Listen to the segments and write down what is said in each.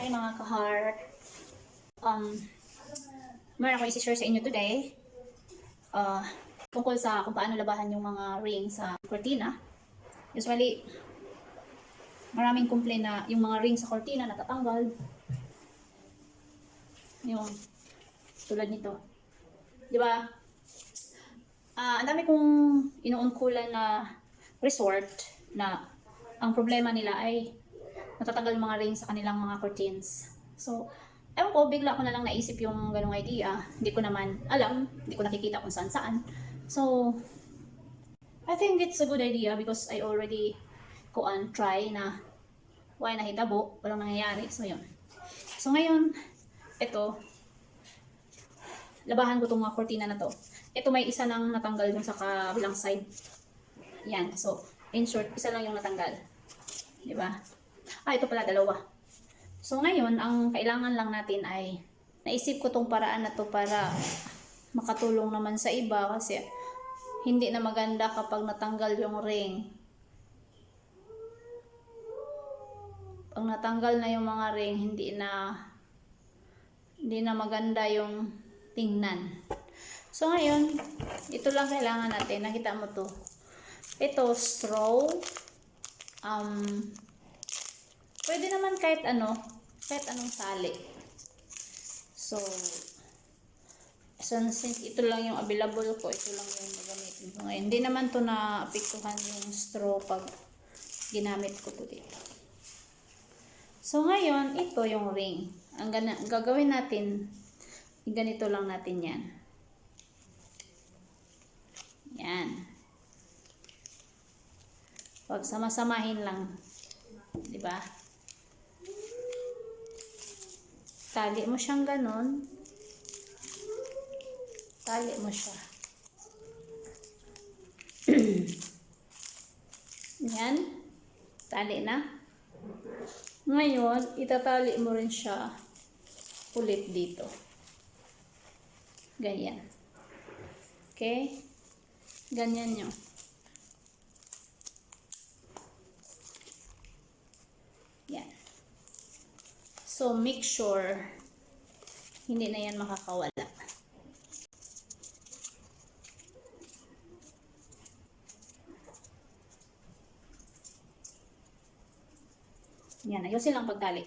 Hi mga ka-heart. Meron ako isi-share sa inyo today. Tungkol sa kung paano labahan yung mga ring sa cortina. Usually, maraming complain na yung mga ring sa cortina natatanggal. Yung tulad nito. Di ba? Ang dami kong inuungkulan na resort na ang problema nila ay natatanggal yung mga ring sa kanilang mga curtains. So, ewan ko, bigla ko na lang naisip yung ganong idea. Hindi ko naman alam, hindi ko nakikita kung saan-saan. So, I think it's a good idea because I already try na why nahitabo, walang nangyayari. So, yun. So, ngayon, ito, labahan ko itong mga cortina na to. Ito may isa nang natanggal dun sa kabilang side. Yan. So, in short, isa lang yung natanggal. Diba? Ito pala, dalawa. So, ngayon, ang kailangan lang natin ay naisip ko tong paraan na to para makatulong naman sa iba kasi hindi na maganda kapag natanggal yung ring. Pag natanggal na yung mga ring, hindi na maganda yung tingnan. So, ngayon, ito lang kailangan natin. Nakita mo to. Ito, straw. Pwede naman kahit anong sali. So, since ito lang yung available ko, ito lang yung magamitin ko ngayon. Hindi naman to na-apektuhan yung straw pag ginamit ko to dito. So, ngayon, ito yung ring. Ang gagawin natin, ganito lang natin yan. Yan. Pag sama-samahin lang. Diba? Tali mo siyang ganon. Tali mo siya. Yan. Tali na. Ngayon, itatali mo rin siya ulit dito. Ganyan. Okay? Ganyan nyo. Yan. So, make sure hindi na yan makakawala. Yan, ayusin lang pagtali.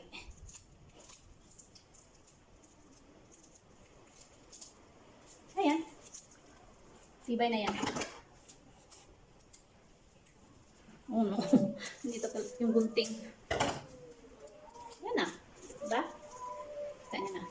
Ayan. Tibay na yan. Oh no. Dito yung gunting. Yan na. Diba? Kita nyo na.